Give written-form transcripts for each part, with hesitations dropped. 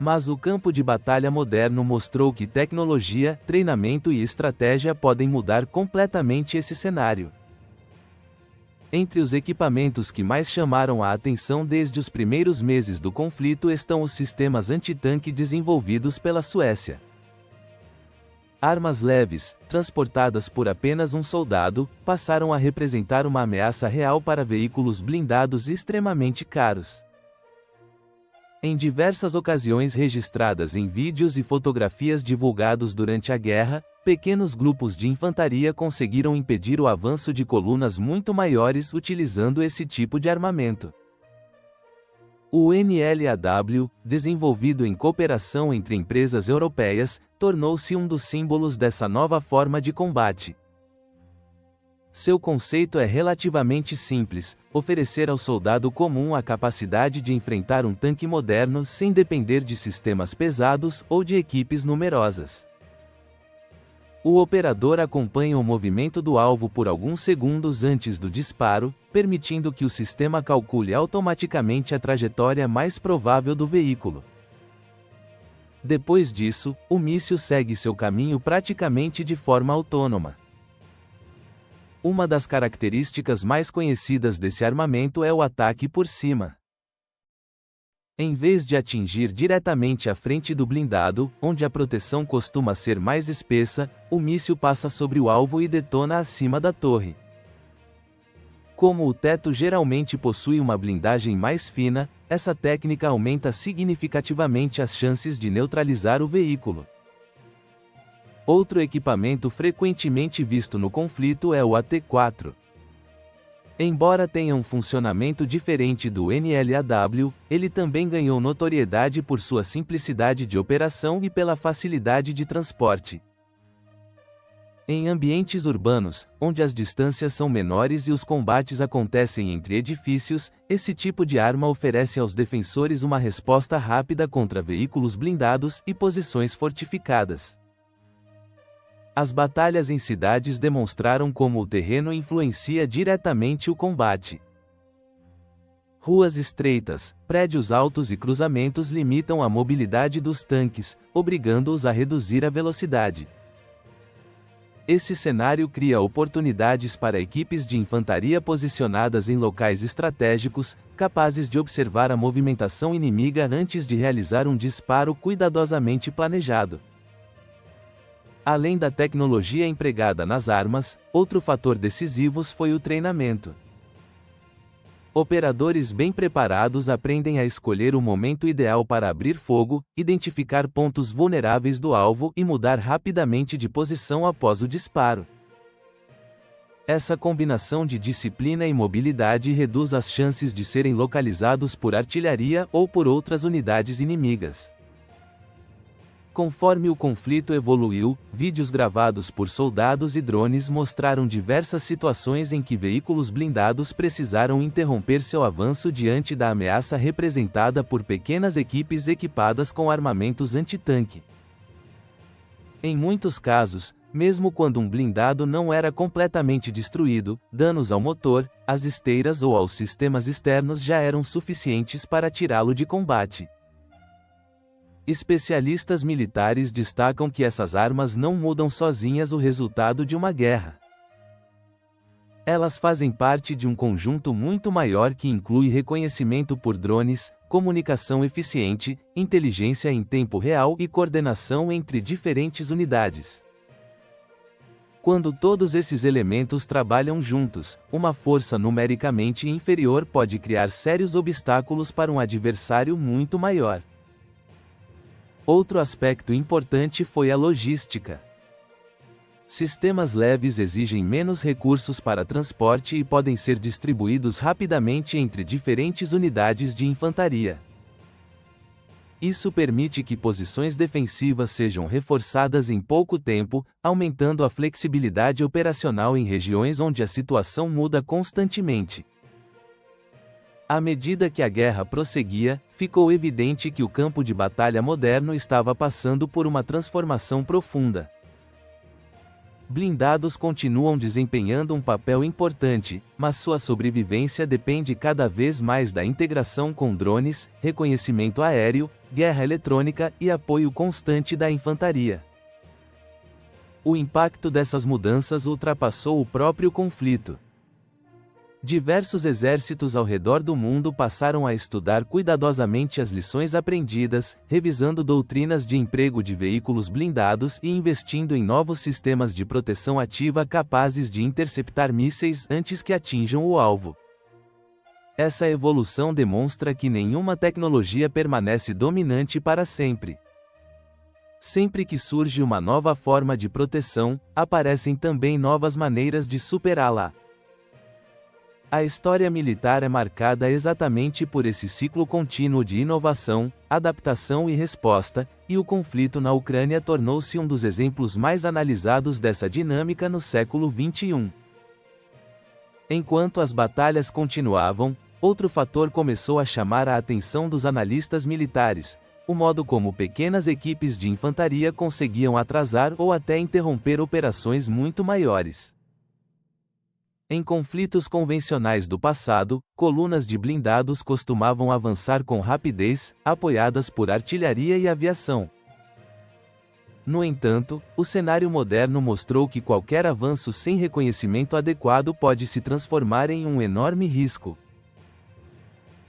Mas o campo de batalha moderno mostrou que tecnologia, treinamento e estratégia podem mudar completamente esse cenário. Entre os equipamentos que mais chamaram a atenção desde os primeiros meses do conflito estão os sistemas antitanque desenvolvidos pela Suécia. Armas leves, transportadas por apenas um soldado, passaram a representar uma ameaça real para veículos blindados extremamente caros. Em diversas ocasiões registradas em vídeos e fotografias divulgados durante a guerra, pequenos grupos de infantaria conseguiram impedir o avanço de colunas muito maiores utilizando esse tipo de armamento. O NLAW, desenvolvido em cooperação entre empresas europeias, tornou-se um dos símbolos dessa nova forma de combate. Seu conceito é relativamente simples: oferecer ao soldado comum a capacidade de enfrentar um tanque moderno sem depender de sistemas pesados ou de equipes numerosas. O operador acompanha o movimento do alvo por alguns segundos antes do disparo, permitindo que o sistema calcule automaticamente a trajetória mais provável do veículo. Depois disso, o míssil segue seu caminho praticamente de forma autônoma. Uma das características mais conhecidas desse armamento é o ataque por cima. Em vez de atingir diretamente a frente do blindado, onde a proteção costuma ser mais espessa, o míssil passa sobre o alvo e detona acima da torre. Como o teto geralmente possui uma blindagem mais fina, essa técnica aumenta significativamente as chances de neutralizar o veículo. Outro equipamento frequentemente visto no conflito é o AT-4. Embora tenha um funcionamento diferente do NLAW, ele também ganhou notoriedade por sua simplicidade de operação e pela facilidade de transporte. Em ambientes urbanos, onde as distâncias são menores e os combates acontecem entre edifícios, esse tipo de arma oferece aos defensores uma resposta rápida contra veículos blindados e posições fortificadas. As batalhas em cidades demonstraram como o terreno influencia diretamente o combate. Ruas estreitas, prédios altos e cruzamentos limitam a mobilidade dos tanques, obrigando-os a reduzir a velocidade. Esse cenário cria oportunidades para equipes de infantaria posicionadas em locais estratégicos, capazes de observar a movimentação inimiga antes de realizar um disparo cuidadosamente planejado. Além da tecnologia empregada nas armas, outro fator decisivo foi o treinamento. Operadores bem preparados aprendem a escolher o momento ideal para abrir fogo, identificar pontos vulneráveis do alvo e mudar rapidamente de posição após o disparo. Essa combinação de disciplina e mobilidade reduz as chances de serem localizados por artilharia ou por outras unidades inimigas. Conforme o conflito evoluiu, vídeos gravados por soldados e drones mostraram diversas situações em que veículos blindados precisaram interromper seu avanço diante da ameaça representada por pequenas equipes equipadas com armamentos antitanque. Em muitos casos, mesmo quando um blindado não era completamente destruído, danos ao motor, às esteiras ou aos sistemas externos já eram suficientes para tirá-lo de combate. Especialistas militares destacam que essas armas não mudam sozinhas o resultado de uma guerra. Elas fazem parte de um conjunto muito maior que inclui reconhecimento por drones, comunicação eficiente, inteligência em tempo real e coordenação entre diferentes unidades. Quando todos esses elementos trabalham juntos, uma força numericamente inferior pode criar sérios obstáculos para um adversário muito maior. Outro aspecto importante foi a logística. Sistemas leves exigem menos recursos para transporte e podem ser distribuídos rapidamente entre diferentes unidades de infantaria. Isso permite que posições defensivas sejam reforçadas em pouco tempo, aumentando a flexibilidade operacional em regiões onde a situação muda constantemente. À medida que a guerra prosseguia, ficou evidente que o campo de batalha moderno estava passando por uma transformação profunda. Blindados continuam desempenhando um papel importante, mas sua sobrevivência depende cada vez mais da integração com drones, reconhecimento aéreo, guerra eletrônica e apoio constante da infantaria. O impacto dessas mudanças ultrapassou o próprio conflito. Diversos exércitos ao redor do mundo passaram a estudar cuidadosamente as lições aprendidas, revisando doutrinas de emprego de veículos blindados e investindo em novos sistemas de proteção ativa capazes de interceptar mísseis antes que atinjam o alvo. Essa evolução demonstra que nenhuma tecnologia permanece dominante para sempre. Sempre que surge uma nova forma de proteção, aparecem também novas maneiras de superá-la. A história militar é marcada exatamente por esse ciclo contínuo de inovação, adaptação e resposta, e o conflito na Ucrânia tornou-se um dos exemplos mais analisados dessa dinâmica no século XXI. Enquanto as batalhas continuavam, outro fator começou a chamar a atenção dos analistas militares: o modo como pequenas equipes de infantaria conseguiam atrasar ou até interromper operações muito maiores. Em conflitos convencionais do passado, colunas de blindados costumavam avançar com rapidez, apoiadas por artilharia e aviação. No entanto, o cenário moderno mostrou que qualquer avanço sem reconhecimento adequado pode se transformar em um enorme risco.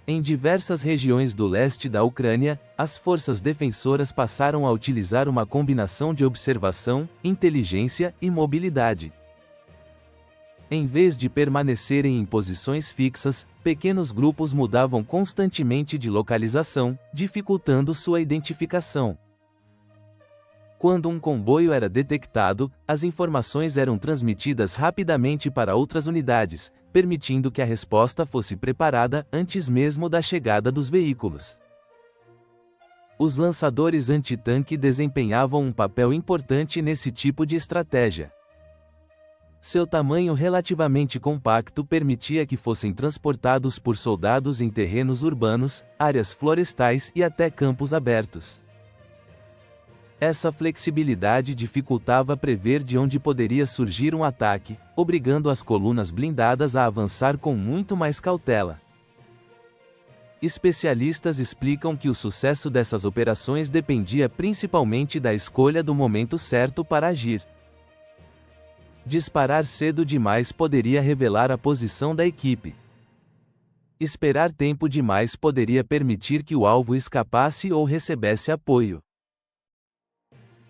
Em diversas regiões do leste da Ucrânia, as forças defensoras passaram a utilizar uma combinação de observação, inteligência e mobilidade. Em vez de permanecerem em posições fixas, pequenos grupos mudavam constantemente de localização, dificultando sua identificação. Quando um comboio era detectado, as informações eram transmitidas rapidamente para outras unidades, permitindo que a resposta fosse preparada antes mesmo da chegada dos veículos. Os lançadores antitanque desempenhavam um papel importante nesse tipo de estratégia. Seu tamanho relativamente compacto permitia que fossem transportados por soldados em terrenos urbanos, áreas florestais e até campos abertos. Essa flexibilidade dificultava prever de onde poderia surgir um ataque, obrigando as colunas blindadas a avançar com muito mais cautela. Especialistas explicam que o sucesso dessas operações dependia principalmente da escolha do momento certo para agir. Disparar cedo demais poderia revelar a posição da equipe. Esperar tempo demais poderia permitir que o alvo escapasse ou recebesse apoio.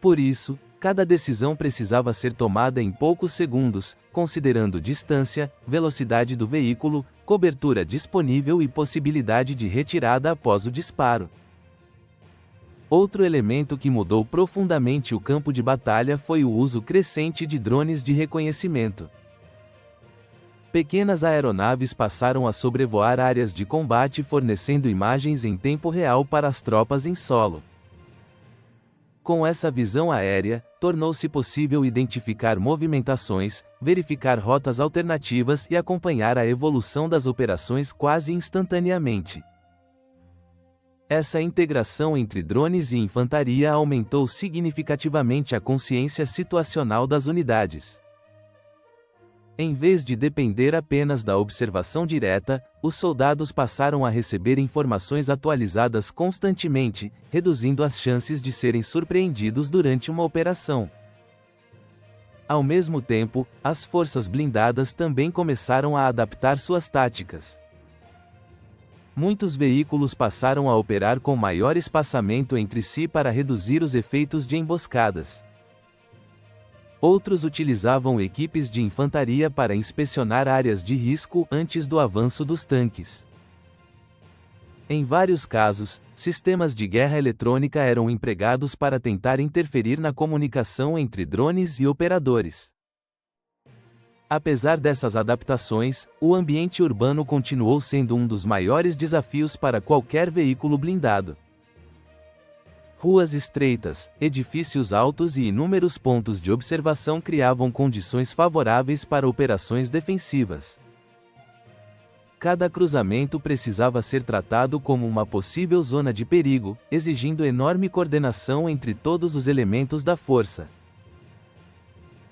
Por isso, cada decisão precisava ser tomada em poucos segundos, considerando distância, velocidade do veículo, cobertura disponível e possibilidade de retirada após o disparo. Outro elemento que mudou profundamente o campo de batalha foi o uso crescente de drones de reconhecimento. Pequenas aeronaves passaram a sobrevoar áreas de combate fornecendo imagens em tempo real para as tropas em solo. Com essa visão aérea, tornou-se possível identificar movimentações, verificar rotas alternativas e acompanhar a evolução das operações quase instantaneamente. Essa integração entre drones e infantaria aumentou significativamente a consciência situacional das unidades. Em vez de depender apenas da observação direta, os soldados passaram a receber informações atualizadas constantemente, reduzindo as chances de serem surpreendidos durante uma operação. Ao mesmo tempo, as forças blindadas também começaram a adaptar suas táticas. Muitos veículos passaram a operar com maior espaçamento entre si para reduzir os efeitos de emboscadas. Outros utilizavam equipes de infantaria para inspecionar áreas de risco antes do avanço dos tanques. Em vários casos, sistemas de guerra eletrônica eram empregados para tentar interferir na comunicação entre drones e operadores. Apesar dessas adaptações, o ambiente urbano continuou sendo um dos maiores desafios para qualquer veículo blindado. Ruas estreitas, edifícios altos e inúmeros pontos de observação criavam condições favoráveis para operações defensivas. Cada cruzamento precisava ser tratado como uma possível zona de perigo, exigindo enorme coordenação entre todos os elementos da força.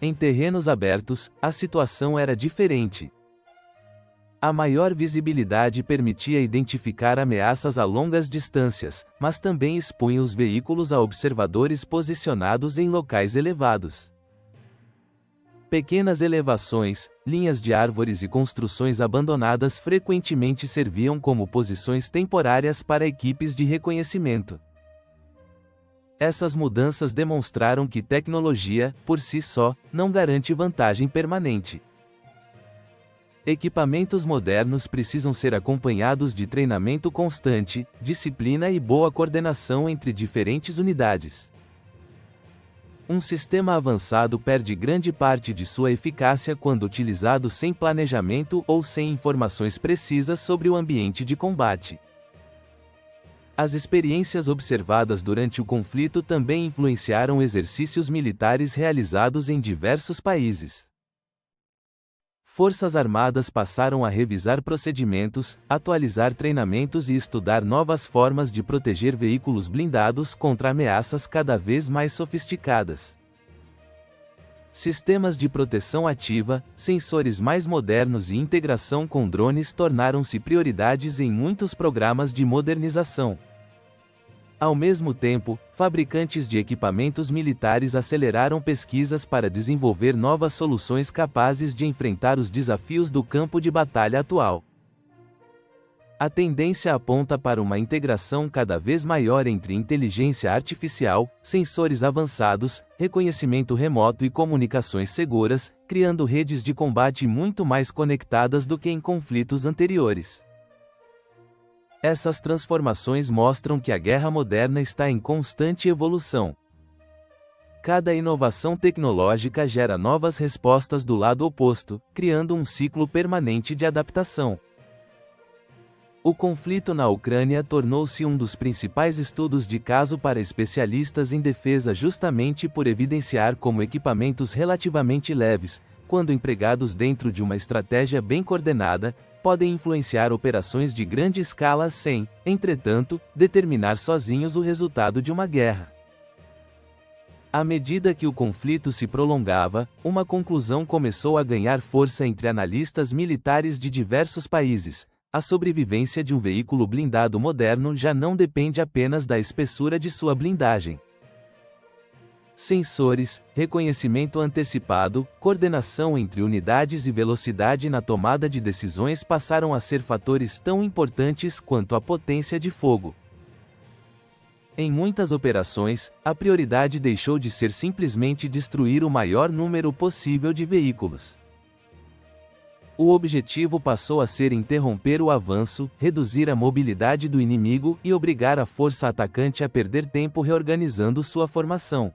Em terrenos abertos, a situação era diferente. A maior visibilidade permitia identificar ameaças a longas distâncias, mas também expunha os veículos a observadores posicionados em locais elevados. Pequenas elevações, linhas de árvores e construções abandonadas frequentemente serviam como posições temporárias para equipes de reconhecimento. Essas mudanças demonstraram que tecnologia, por si só, não garante vantagem permanente. Equipamentos modernos precisam ser acompanhados de treinamento constante, disciplina e boa coordenação entre diferentes unidades. Um sistema avançado perde grande parte de sua eficácia quando utilizado sem planejamento ou sem informações precisas sobre o ambiente de combate. As experiências observadas durante o conflito também influenciaram exercícios militares realizados em diversos países. Forças armadas passaram a revisar procedimentos, atualizar treinamentos e estudar novas formas de proteger veículos blindados contra ameaças cada vez mais sofisticadas. Sistemas de proteção ativa, sensores mais modernos e integração com drones tornaram-se prioridades em muitos programas de modernização. Ao mesmo tempo, fabricantes de equipamentos militares aceleraram pesquisas para desenvolver novas soluções capazes de enfrentar os desafios do campo de batalha atual. A tendência aponta para uma integração cada vez maior entre inteligência artificial, sensores avançados, reconhecimento remoto e comunicações seguras, criando redes de combate muito mais conectadas do que em conflitos anteriores. Essas transformações mostram que a guerra moderna está em constante evolução. Cada inovação tecnológica gera novas respostas do lado oposto, criando um ciclo permanente de adaptação. O conflito na Ucrânia tornou-se um dos principais estudos de caso para especialistas em defesa justamente por evidenciar como equipamentos relativamente leves, quando empregados dentro de uma estratégia bem coordenada, podem influenciar operações de grande escala sem, entretanto, determinar sozinhos o resultado de uma guerra. À medida que o conflito se prolongava, uma conclusão começou a ganhar força entre analistas militares de diversos países: a sobrevivência de um veículo blindado moderno já não depende apenas da espessura de sua blindagem. Sensores, reconhecimento antecipado, coordenação entre unidades e velocidade na tomada de decisões passaram a ser fatores tão importantes quanto a potência de fogo. Em muitas operações, a prioridade deixou de ser simplesmente destruir o maior número possível de veículos. O objetivo passou a ser interromper o avanço, reduzir a mobilidade do inimigo e obrigar a força atacante a perder tempo reorganizando sua formação.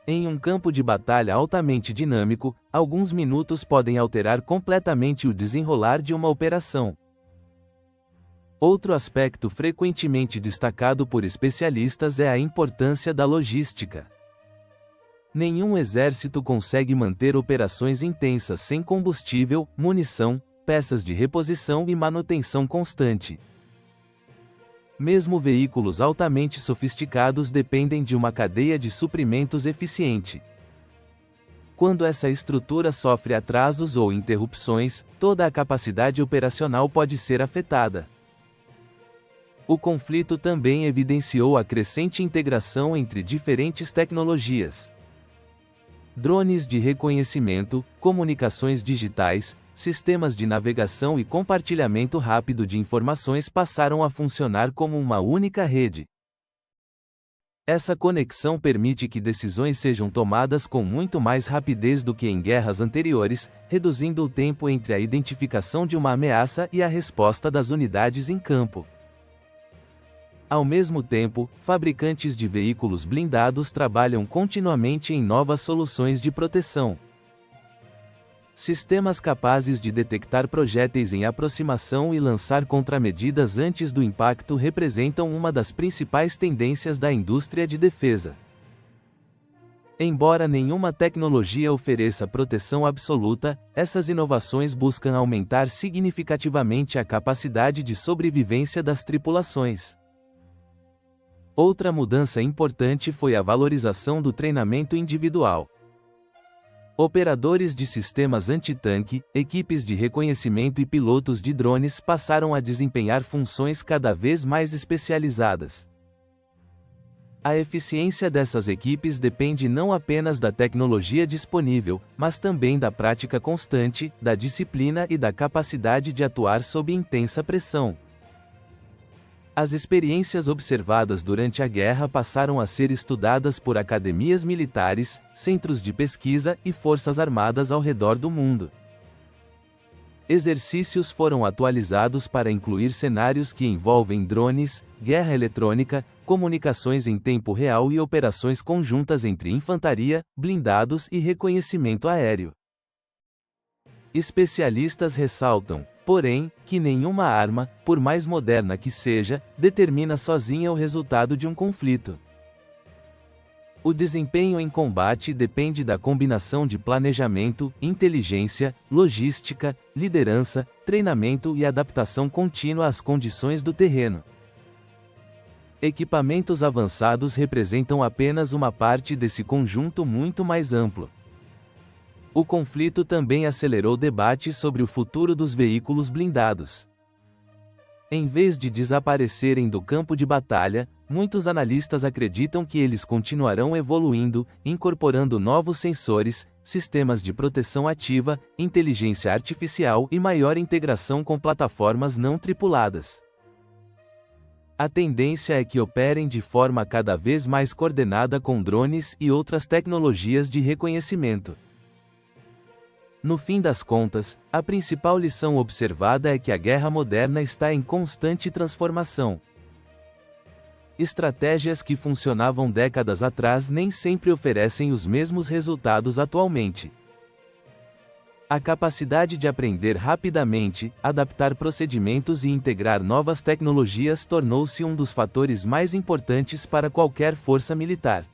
Em um campo de batalha altamente dinâmico, alguns minutos podem alterar completamente o desenrolar de uma operação. Outro aspecto frequentemente destacado por especialistas é a importância da logística. Nenhum exército consegue manter operações intensas sem combustível, munição, peças de reposição e manutenção constante. Mesmo veículos altamente sofisticados dependem de uma cadeia de suprimentos eficiente. Quando essa estrutura sofre atrasos ou interrupções, toda a capacidade operacional pode ser afetada. O conflito também evidenciou a crescente integração entre diferentes tecnologias. Drones de reconhecimento, comunicações digitais, sistemas de navegação e compartilhamento rápido de informações passaram a funcionar como uma única rede. Essa conexão permite que decisões sejam tomadas com muito mais rapidez do que em guerras anteriores, reduzindo o tempo entre a identificação de uma ameaça e a resposta das unidades em campo. Ao mesmo tempo, fabricantes de veículos blindados trabalham continuamente em novas soluções de proteção. Sistemas capazes de detectar projéteis em aproximação e lançar contramedidas antes do impacto representam uma das principais tendências da indústria de defesa. Embora nenhuma tecnologia ofereça proteção absoluta, essas inovações buscam aumentar significativamente a capacidade de sobrevivência das tripulações. Outra mudança importante foi a valorização do treinamento individual. Operadores de sistemas antitanque, equipes de reconhecimento e pilotos de drones passaram a desempenhar funções cada vez mais especializadas. A eficiência dessas equipes depende não apenas da tecnologia disponível, mas também da prática constante, da disciplina e da capacidade de atuar sob intensa pressão. As experiências observadas durante a guerra passaram a ser estudadas por academias militares, centros de pesquisa e forças armadas ao redor do mundo. Exercícios foram atualizados para incluir cenários que envolvem drones, guerra eletrônica, comunicações em tempo real e operações conjuntas entre infantaria, blindados e reconhecimento aéreo. Especialistas ressaltam, porém, que nenhuma arma, por mais moderna que seja, determina sozinha o resultado de um conflito. O desempenho em combate depende da combinação de planejamento, inteligência, logística, liderança, treinamento e adaptação contínua às condições do terreno. Equipamentos avançados representam apenas uma parte desse conjunto muito mais amplo. O conflito também acelerou debates sobre o futuro dos veículos blindados. Em vez de desaparecerem do campo de batalha, muitos analistas acreditam que eles continuarão evoluindo, incorporando novos sensores, sistemas de proteção ativa, inteligência artificial e maior integração com plataformas não tripuladas. A tendência é que operem de forma cada vez mais coordenada com drones e outras tecnologias de reconhecimento. No fim das contas, a principal lição observada é que a guerra moderna está em constante transformação. Estratégias que funcionavam décadas atrás nem sempre oferecem os mesmos resultados atualmente. A capacidade de aprender rapidamente, adaptar procedimentos e integrar novas tecnologias tornou-se um dos fatores mais importantes para qualquer força militar.